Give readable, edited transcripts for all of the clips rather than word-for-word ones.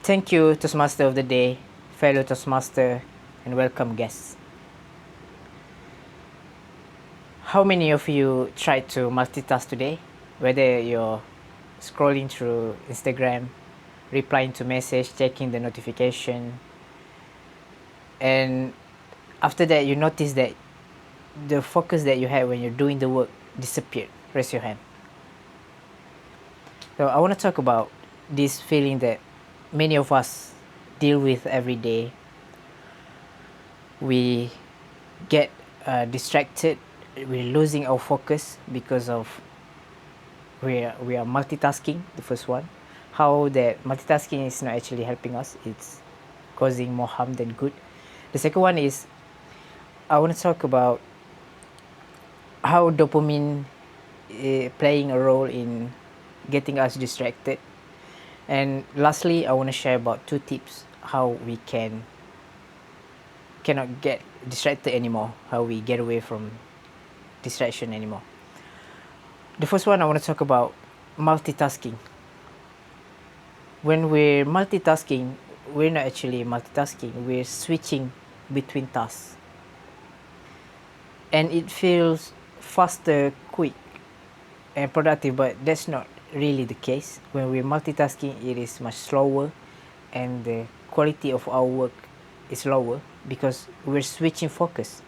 Thank you, Toastmaster of the Day, fellow Toastmaster, and welcome guests. How many of you tried to multitask today? Whether you're scrolling through Instagram, replying to message, checking the notification, and after that you notice that the focus that you had when you're doing the work disappeared. Raise your hand. So I want to talk about this feeling that many of us deal with every day. We get distracted, we're losing our focus because of we are multitasking. The first one, how that multitasking is not actually helping us, it's causing more harm than good. The second one is I want to talk about how dopamine playing a role in getting us distracted. And lastly, I want to share about 2 tips how we cannot get distracted anymore, how we get away from distraction anymore. The first one, I want to talk about multitasking. When we're multitasking, we're not actually multitasking, we're switching between tasks. And it feels faster, quick, and productive, but that's not really the case. When we're multitasking, it is much slower, and the quality of our work is lower because we're switching focus.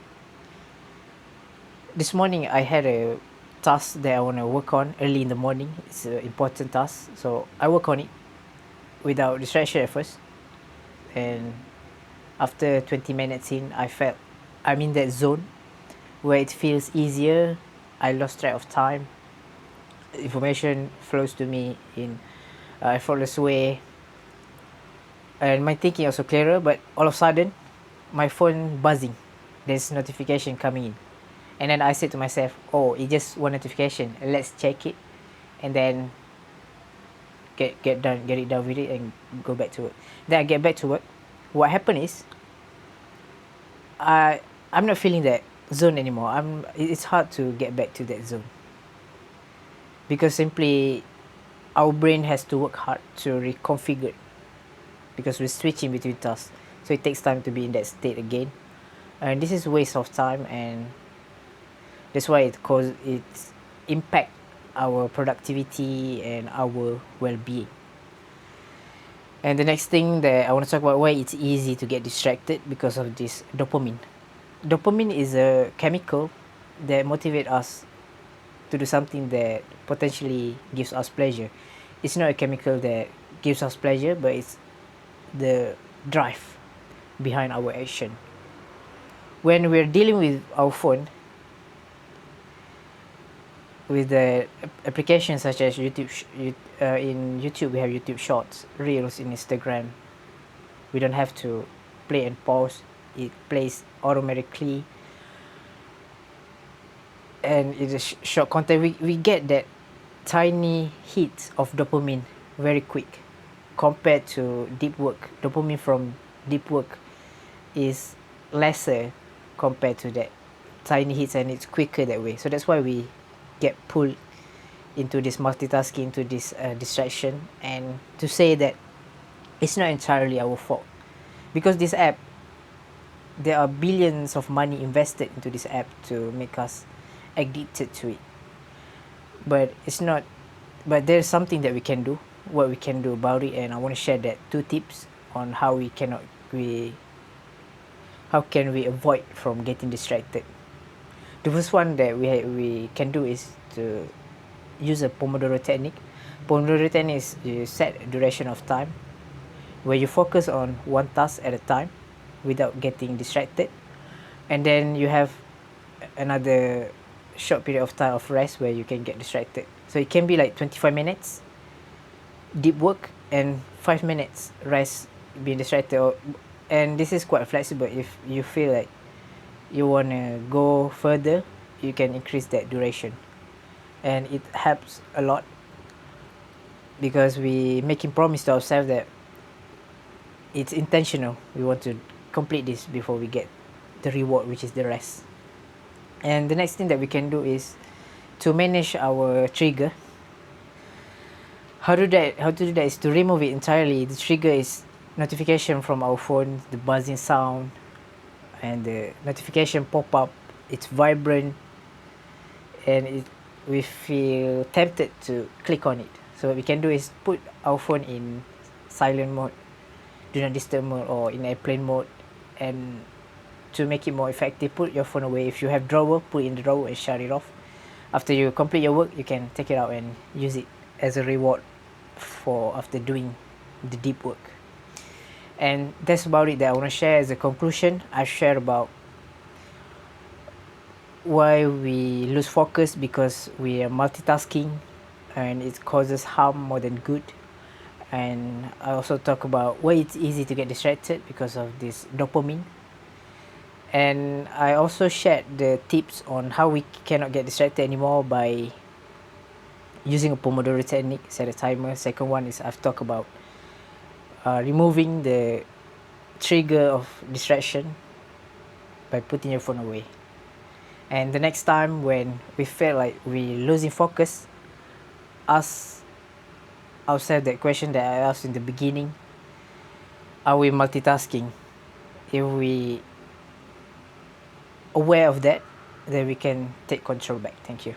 This morning, I had a task that I want to work on early in the morning. It's an important task, so I work on it without distraction at first. And after 20 minutes in, I felt I'm in that zone where it feels easier. I lost track of time. Information flows to me in a effortless way, and my thinking also clearer. But all of a sudden, my phone buzzing. There's notification coming in, and then I said to myself, "Oh, it's just one notification. Let's check it, and then get it done with it, and go back to work." Then I get back to work. What happened is, I'm not feeling that zone anymore. It's hard to get back to that zone because simply our brain has to work hard to reconfigure because we're switching between tasks, so it takes time to be in that state again, and this is a waste of time, and that's why it's impact our productivity and our well-being. And the next thing that I want to talk about, why it's easy to get distracted because of this dopamine. Dopamine is a chemical that motivates us to do something that potentially gives us pleasure. It's not a chemical that gives us pleasure, but it's the drive behind our action. When we're dealing with our phone, with the applications such as YouTube, in YouTube we have YouTube Shorts, Reels in Instagram. We don't have to play and pause. It plays automatically, and it is short content. We get that tiny hit of dopamine very quick compared to deep work. Dopamine from deep work is lesser compared to that tiny hits, and it's quicker that way. So that's why we get pulled into this multitasking, to this distraction. And to say that it's not entirely our fault, because this app, there are billions of money invested into this app to make us addicted to it. But it's not, but there's something that we can do, what we can do about it. And I want to share that 2 tips on how how can we avoid from getting distracted. The first one that we can do is to use a Pomodoro technique. Pomodoro technique is you set a duration of time where you focus on one task at a time without getting distracted, and then you have another short period of time of rest where you can get distracted. So it can be like 25 minutes deep work and 5 minutes rest, being distracted. And this is quite flexible. If you feel like you want to go further, you can increase that duration, and it helps a lot because we making promise to ourselves that it's intentional. We want to complete this before we get the reward, which is the rest. And the next thing that we can do is to manage our trigger. How to do that is to remove it entirely. The trigger is notification from our phone, the buzzing sound, and the notification pop up. It's vibrant, and we feel tempted to click on it. So what we can do is put our phone in silent mode, do not disturb mode, or in airplane mode. And to make it more effective, put your phone away. If you have drawer, put it in the drawer and shut it off. After you complete your work, you can take it out and use it as a reward for after doing the deep work. And that's about it that I want to share as a conclusion. I shared about why we lose focus because we are multitasking and it causes harm more than good. And I also talk about why it's easy to get distracted because of this dopamine. And I also shared the tips on how we cannot get distracted anymore by using a Pomodoro technique, set a timer. Second one is I've talked about removing the trigger of distraction by putting your phone away. And the next time when we feel like we losing focus, ask ourselves that question that I asked in the beginning: are we multitasking? If we aware of that, then we can take control back. Thank you.